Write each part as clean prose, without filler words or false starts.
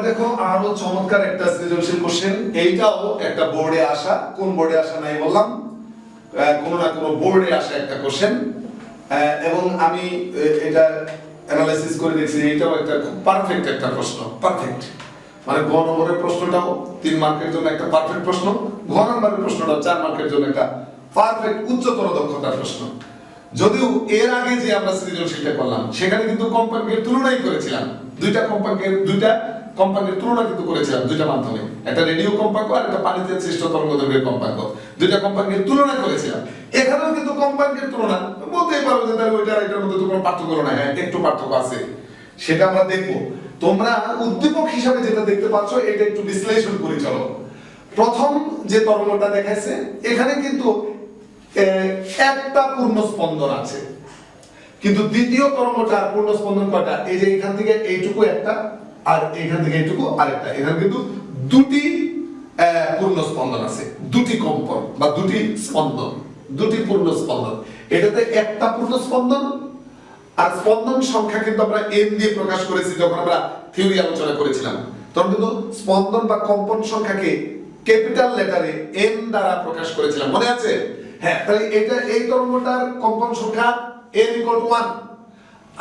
দেখো আরো চমৎকার একটা সৃজনশীল কোশ্চেন। এইটাও একটা বোর্ডে আসা, কোন বোর্ডে আসা নাই বললাম, কোনো না কোনো বোর্ডে আসা একটা কোশ্চেন, এবং আমি এটা অ্যানালাইসিস করে দেখছি এটাও একটা খুব পারফেক্ট একটা প্রশ্ন। পারফেক্ট মানে গ নম্বরের প্রশ্নটাও 3 মার্কের জন্য একটা পারফেক্ট প্রশ্ন, ঘ নম্বরের প্রশ্নটাও 4 মার্কের জন্য একটা পারফেক্ট উচ্চতর দক্ষতার প্রশ্ন। যদিও এর আগে যে আমরা সৃজনশীলটা করলাম সেখানে কিন্তু কম্পাঙ্কের তুলনাই করেছিলাম, দুইটা কম্পাঙ্কের তুলনা কিন্তু করেছিলাম দুইটা মাধ্যমে, একটা রেডিও কম্পাঙ্ক আর একটা পানিতে সৃষ্ট তরঙ্গদৈর্ঘ্যের কম্পাঙ্ক, দুইটা কম্পাঙ্কের তুলনা করেছিলাম। এখানেও কিন্তু কম্পাঙ্কের তুলনা, বলতেই পারো যে তাহলে ওইটা এটার মধ্যে তো কোনো পার্থক্য না, হ্যাঁ একটু পার্থক্য আছে, সেটা আমরা দেখবো। তোমরা উদ্দীপক হিসাবে যেটা দেখতে পাচ্ছ এটা একটু বিশ্লেষণ করে চলো। প্রথম যে তরঙ্গটা দেখাইছে এখানে কিন্তু একটা পূর্ণ স্পন্দন আছে, কিন্তু দ্বিতীয় তরঙ্গটার পূর্ণ স্পন্দন কয়টা? এই যে এখান থেকে এইটুকু একটা আর এখান থেকে এইটুকু আরেকটা, এখানে কিন্তু দুটি পূর্ণ স্পন্দন আছে, দুটি কম্পন বা দুটি স্পন্দন, দুটি পূর্ণ স্পন্দন। এটাতে একটা পূর্ণ স্পন্দন, আর স্পন্দন সংখ্যা কিন্তু আমরা এন দিয়ে প্রকাশ করেছি যখন আমরা থিওরি আলোচনা করেছিলাম, তখন কিন্তু স্পন্দন বা কম্পন সংখ্যাকে ক্যাপিটাল লেটারে এন দ্বারা প্রকাশ করেছিলাম, মনে আছে? হ্যাঁ, তাহলে এটা এই তরঙ্গটার কম্পন সংখ্যা n = 1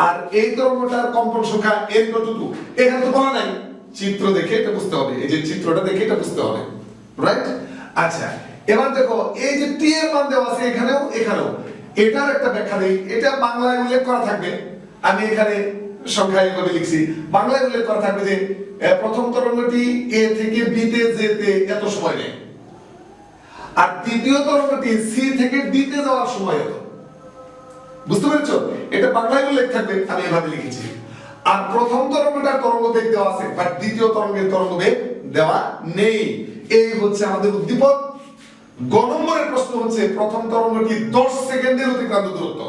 আর এই তরঙ্গটার কম্পন সংখ্যা n = 2। এখানে তো বলা নাই, চিত্র দেখে এটা বুঝতে হবে, এই যে চিত্রটা দেখে এটা বুঝতে হবে, রাইট? আচ্ছা, এবার দেখো এই যে t এর মান দেওয়া আছে এখানেও এখানেও, এটার একটা ব্যাখ্যা দেই। এটা বাংলায় উল্লেখ করা থাকবে, আমি এখানে সংখ্যা এইভাবে লিখছি, বাংলায় উল্লেখ করা থাকবে যে প্রথম তরঙ্গটি a থেকে b তে যেতে এত সময় নেয়, আর দ্বিতীয় তরঙ্গটি c থেকে d তে যাওয়ার সময় এত। বুঝতে পেরেছো? এটা বাংলায় উল্লেখ থাকবে, আমি এভাবে লিখেছি। আর প্রথম তরঙ্গটার তরঙ্গ বেগ দেওয়া আছে, বাট দ্বিতীয় তরঙ্গের তরঙ্গ বেগ দেওয়া নেই। এই হচ্ছে আমাদের উদ্দীপক। গ নম্বরের প্রশ্ন হচ্ছে প্রথম তরঙ্গটি 10 সেকেন্ডের অতিক্রান্ত দূরত্ব।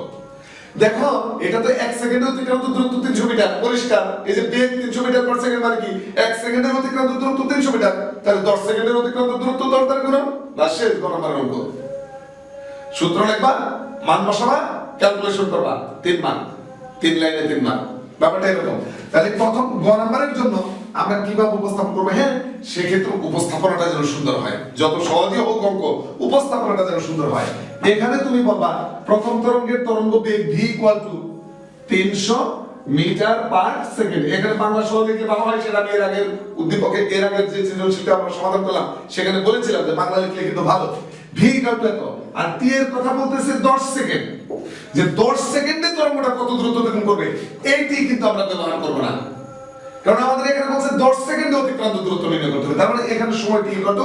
দেখো এটা তো 1 সেকেন্ডের অতিক্রান্ত দূরত্ব 300 মিটার, পরিষ্কার। এই যে বেগ 300 মিটার পার সেকেন্ড মানে কি 1 সেকেন্ডের অতিক্রান্ত দূরত্ব 300 মিটার, তাহলে 10 সেকেন্ডের অতিক্রান্ত দূরত্ব 10 দ্বারা গুণ, না শেষ গ নম্বরের অঙ্ক। সূত্র লিখবা, মান বসাবা, ক্যালকুলেশন করবা, 3 মান, 3 লাইনে 3 মান, ব্যাপারটা এরকম। তাহলে প্রথম গ নম্বরের জন্য আমরা কিভাবে উপস্থাপন করব? হ্যাঁ, সেক্ষেত্রে উপস্থাপনাটা যেন সুন্দর হয়, যত সহজই হোক অঙ্ক, উপস্থাপনাটা যেন সুন্দর হয়। এখানে তুমি বলবা প্রথম তরঙ্গের তরঙ্গ বেগ v = 300 মিটার পার সেকেন্ড। এখানে বাংলা সহজ লিখলে ভালো হয়, সেটা আমি এর আগের উদ্দীপকে, এর আগের যে সৃজনশীলটা আমরা সমাধান করলাম সেখানে বলেছিলাম যে বাংলা লিখলে কিন্তু ভালো। v = এত, আর t এর কথা বলতেছে 10 সেকেন্ড, যে 10 সেকেন্ডে তরঙ্গটা কত দ্রুত অতিক্রম করবে এইটি কিন্তু আমরা ব্যবহার করব না, কারণ আমাদের এখানে বলছে 10 সেকেন্ডে অতিক্রান্ত দূরত্ব নির্ণয় করতে হবে, তার মানে এখানে সময় t কত?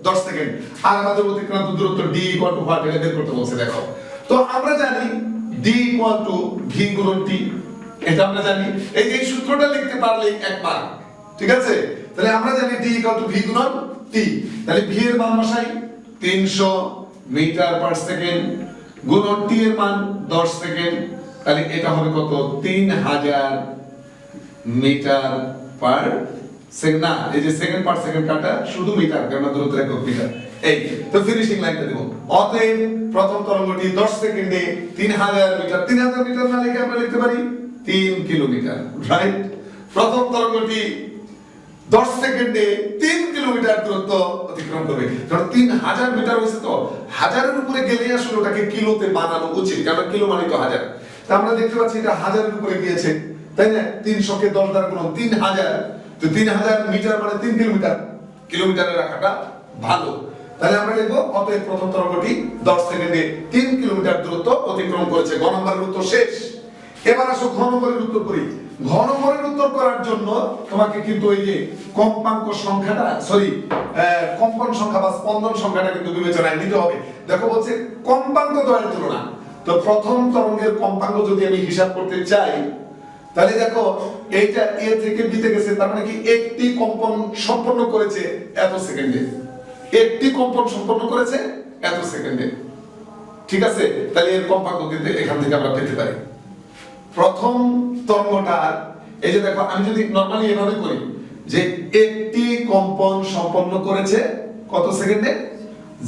10 সেকেন্ড, আর আমাদের অতিক্রান্ত দূরত্ব d = what এটা বের করতে বলছে। দেখো তো আমরা জানি d = v × t, এটা আমরা জানি। এই যে সূত্রটা লিখতে পারলেই এক মান, ঠিক আছে? তাহলে আমরা জানি d = v × t, তাহলে v এর মান বসাই 300 মিটার পার সেকেন্ড গুণন t এর মান 10 সেকেন্ড, তাহলে এটা হবে কত? 3000 মিটার পার সেকেন্ড। না, এই যে সেকেন্ড পার সেকেন্ড কাটা, শুধু মিটার, কারণ দূরত্ব একক মিটার। এই তো ফিনিশিং লাইনটা দেব। অতএব প্রথম তরঙ্গটি 10 সেকেন্ডে 3000 মিটার, 3000 মিটার না লিখে আমরা লিখতে পারি 3 কিলোমিটার, রাইট? প্রথম তরঙ্গটি 10 সেকেন্ডে 3 কিলোমিটার দূরত্ব অতিক্রম করবে, কারণ 3000 মিটার হইছে, তো হাজারের উপরে গেলে আসলে ওটাকে কিলোতে বানানো উচিত, কারণ কিলো মানে তো হাজার। তা আমরা দেখতে পাচ্ছি এটা হাজারের উপরে গিয়েছে, তাই না? 300 কে 10 দ্বারা গুণ 3000, তো 3000 মিটার মানে 3 কিলোমিটার, কিলোমিটারে রাখাটা ভালো। তাহলে আমরা লিখব অতএব প্রথম তরঙ্গটি 10 সেকেন্ডে 3 কিলোমিটার দূরত্ব অতিক্রম করেছে। গ নম্বরের উত্তর শেষ। এবার আসো ঘ নম্বরের উত্তর করি। ঘ নম্বরের উত্তর করার জন্য তোমাকে কিন্তু এই যে কম্পাঙ্ক সংখ্যাটা, কম্পন সংখ্যা বা স্পন্দন সংখ্যাটা কিন্তু বিবেচনায় নিতে হবে। দেখো বলছে কম্পাঙ্ক দ্বয়ের তুলনা, তো প্রথম তরঙ্গের কম্পাঙ্ক যদি আমি হিসাব করতে চাই, তাহলে দেখো এইটা a থেকে b তে গেছে, তার মানে কি একটি কম্পন সম্পন্ন করেছে এত সেকেন্ডে, একটি কম্পন সম্পন্ন করেছে এত সেকেন্ডে, ঠিক আছে? তাহলে এর কম্পাঙ্ক কিন্তু এখান থেকে আমরা পেতে পারি। প্রথম তরঙ্গটা, এই যে দেখো আমি যদি নরমালি এভাবে করি যে একটি কম্পন সম্পন্ন করেছে কত সেকেন্ডে?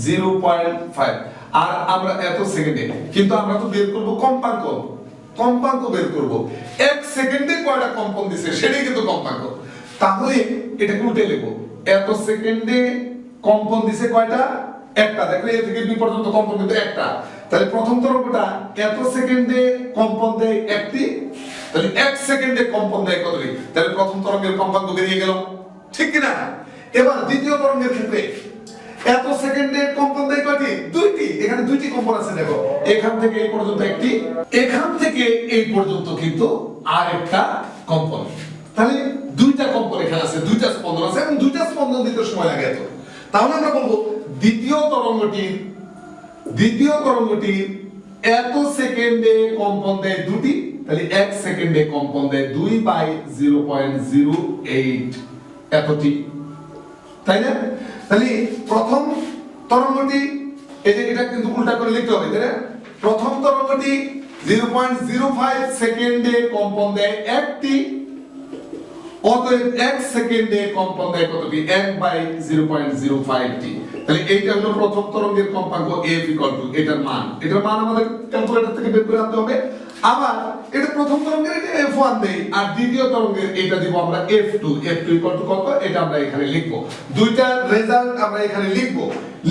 0.5, আর আমরা এত সেকেন্ডে, কিন্তু আমরা তো বের করব কম্পাঙ্ক, কম্পাঙ্ক বের করব 1 সেকেন্ডে কয়টা কম্পন দিছে সেটাই কিন্তু কম্পাঙ্ক। তাহলে এটাকে উল্টে লিখবো, এত সেকেন্ডে কম্পন দিছে কয়টা? একটা। দেখো এ থেকে বি পর্যন্ত কম্পন কিন্তু একটা। তাহলে প্রথম তরঙ্গটা এত সেকেন্ডে কম্পন দেয় একটি, তাহলে 1 সেকেন্ডে কম্পন দেয় কতটি? তাহলে প্রথম তরঙ্গের কম্পাঙ্ক বেরিয়ে গেল, ঠিক কি না? এবার দ্বিতীয় তরঙ্গের ক্ষেত্রে এত সেকেন্ডে কম্পন দেয় কয়টি? দুইটি। এখানে দুইটি কম্পন আছে, দেখো এখান থেকে এই পর্যন্ত একটি, এখান থেকে এই পর্যন্ত কিন্তু আরেকটা কম্পন। তাহলে দুইটা কম্পন এখানে আছে, দুইটা স্পন্দন আছে এবং দুইটা স্পন্দন দিতে সময় লাগে এত। তাহলে আমরা বলবো দ্বিতীয় তরঙ্গটির এত সেকেন্ডে কম্পন দেয় দুটি, তাহলে 1 সেকেন্ডে কম্পন দেয় 2/0.08 এতটি, তাই না? তাহলে প্রথম তরঙ্গটি, এই যে এটা কিন্তু উল্টা করে লিখতে হবে, তাই না? প্রথম তরঙ্গটি 0.05 সেকেন্ডে কম্পন দেয় একটি, অতএব 1 সেকেন্ডে কম্পন দেয় কতটি? 1/0.05 টি। তাহলে এইটা হলো প্রথম তরঙ্গের কম্পাঙ্ক f = এটার মান আমাদের ক্যালকুলেটর থেকে বের করে আনতে হবে। আবার এটা প্রথম তরঙ্গের এটা f1 দেই, আর দ্বিতীয় তরঙ্গের এটা দিব আমরা f2 = কত? এটা আমরা এখানে লিখব, দুইটা রেজাল্ট আমরা এখানে লিখব,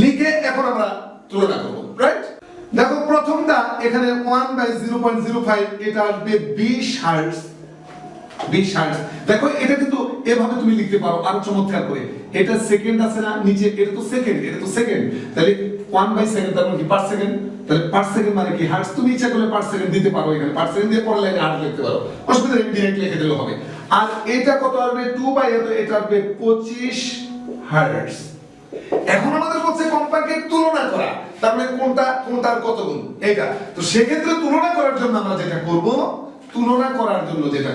লিখে এখন আমরা তুলনা করব, রাইট? দেখো প্রথমটা এখানে 1/0.05, এটা আসবে 20 হার্টজ। দেখো এটা কিন্তু এভাবে তুমি লিখতে পারো আরো চমৎকার করে। এটা সেকেন্ড আছে না নিচে, এটা তো সেকেন্ড, তাহলে 1/সেকেন্ড তার মানে কি? Per second. তাহলে পার সেকেন্ড মানে কি? হার্টজ। তুমি ইচ্ছা করলে পার সেকেন্ড দিতে পারো, এখানে পার সেকেন্ড দিয়ে পরের লাইনে হার্টজ লিখতে পারো, অসুবিধা নেই, ডাইরেক্ট লিখে দিলেও হবে। আর এটা কত আসবে? 2 এত, এটা আসবে 25 হার্টজ। এখন আমাদের হচ্ছে কম্পাঙ্কের তুলনা করা, তার মানে কোনটার কত গুণ এটা। তো সেক্ষেত্রে তুলনা করার জন্য আমরা যেটা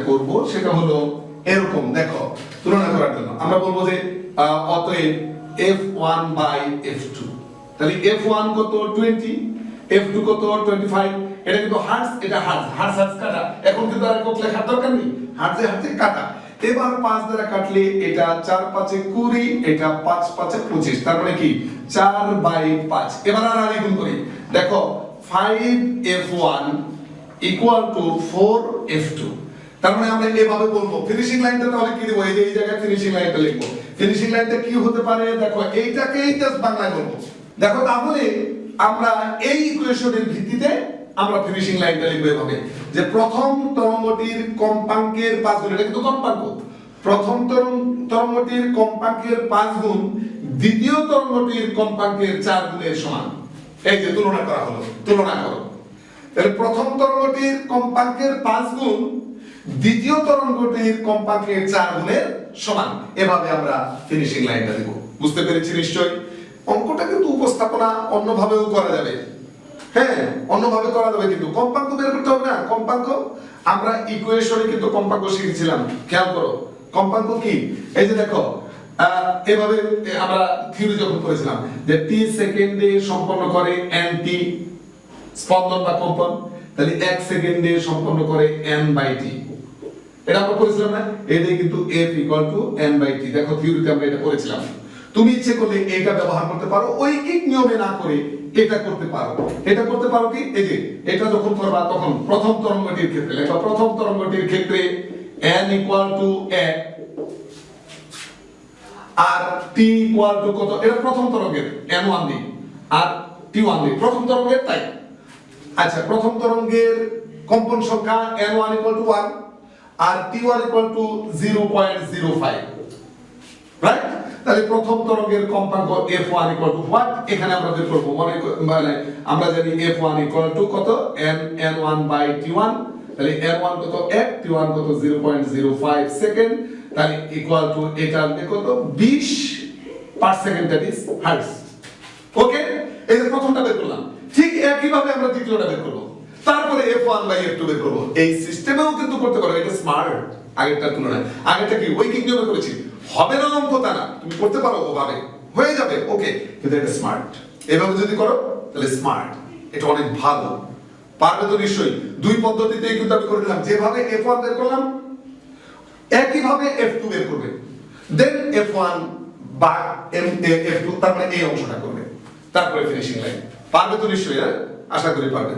করব সেটা হলো এরকম। দেখো তুলনা করার জন্য আমরা বলবো যে অতএব f1/f2, তাহলে f1 কত? 20, f2 কত? 25। এটা কিন্তু হার্টজ, এটা হার্টজ কাটা। এখন কিন্তু আর একক লেখার দরকার নেই, হার্টজে কাটা। এবার 5 দ্বারা কাটলে এটা 4×5 20, এটা 5×5 25, তার মানে কি 4/5। এবার আর গুণ করি, দেখো 5f1 = 4f2। তার মানে আমরা এভাবে বলবো। ফিনিশিং লাইনটা তাহলে কি দেব? এই যে এই জায়গায় ফিনিশিং লাইনটা লিখবো। ফিনিশিং লাইনটা কি হতে পারে? দেখো এইটাকেই জাস্ট বাংলায় বলবো। দেখো তাহলে আমরা এই ইকুয়েশনের ভিত্তিতে আমরা ফিনিশিং লাইনটা লিখবো এভাবে, যে প্রথম তরঙ্গটির কম্পাঙ্কের 5 গুণ, এটা কিন্তু কম্পাঙ্ক, প্রথম তরঙ্গটির কম্পাঙ্কের 5 গুণ দ্বিতীয় তরঙ্গটির কম্পাঙ্কের 4 গুণের সমান। এই যে তুলনা করা হলো, তুলনা করো। তাহলে প্রথম তরঙ্গটির কম্পাঙ্কের 5 গুণ দ্বিতীয় তরঙ্গটির কম্পাঙ্কের 4 গুণের সমান। এভাবে আমরা ফিনিশিং লাইনটা দেব। বুঝতে পেরেছি নিশ্চয়ই? অঙ্কটা কিন্তু উপস্থাপনা অন্যভাবেও করা যাবে, হ্যাঁ অন্যভাবে করা যাবে, কিন্তু কম্পাঙ্ক বের করতে হবে না। কম্পাঙ্ক আমরা ইকুয়েশনে কিন্তু কম্পাঙ্ক শিখেছিলাম, খেয়াল করো কম্পাঙ্ক কি। এই যে দেখো এভাবে আমরা থিওরি যখন করেছিলাম যে t সেকেন্ডে সম্পন্ন করে n_t স্পন্দন বা কম্পন, তাহলে 1 সেকেন্ডে সম্পন্ন করে n/t। এটা আমরা করেছিলাম না? এটাই কিন্তু f = n/t। দেখো থিওরিতে আমরা এটা করেছিলাম। তুমি ইচ্ছে করলে এটা ব্যবহার করতে পারো, ঐকিক নিয়মে না করে এটা করতে পারো। এটা করতে পারো কি? এই যে এটা যখন করবা তখন প্রথম তরঙ্গটির ক্ষেত্রে লেখা, প্রথম তরঙ্গটির ক্ষেত্রে n = 1 আর t = কত? এটা প্রথম তরঙ্গের n1 দিই আর t1 দিই, প্রথম তরঙ্গের, তাই। আচ্ছা, প্রথম তরঙ্গের কম্পন সংখ্যা n1 = 1 আর t1 = 0.05, রাইট? তাহলে প্রথম তরঙ্গের কম্পাঙ্ক f1 = what? এখানে আমরা বের করব, মানে আমরা জানি f1 = কত? n1/t1। তাহলে n1 কত? 1, t1 কত? 0.05 সেকেন্ড। তাহলে ইকুয়াল টু এটা আসবে কত? 20 per second, that is hertz. Okay, এই যে প্রথমটা বের করলাম। ঠিক একই ভাবে আমরা দ্বিতীয়টা বের করব, তারপরে f1/f2 বের করব। এই সিস্টেমেও কিন্তু করতে পারো, এটা স্মার্ট আগেরটার তুলনায়। আগেরটা কি ঐকিক নিয়মে করেছি, হবে না অঙ্ক তা না, তুমি করতে পারো, ওভাবে হয়ে যাবে, ওকে, কিন্তু এটা স্মার্ট। এভাবে যদি করো তাহলে স্মার্ট, এটা অনেক ভালো। পারবে তো নিশ্চয়ই। দুই পদ্ধতিতেই কিন্তু আমি করে দিলাম, যেভাবে f1 বের করলাম একই ভাবে f2 বের করবে, দেন f1/f2, তার মানে এই অংশটা করবে, তারপরে ফিনিশিং লাইন। পারবে তো নিশ্চয়ই? আশা করি পারবে।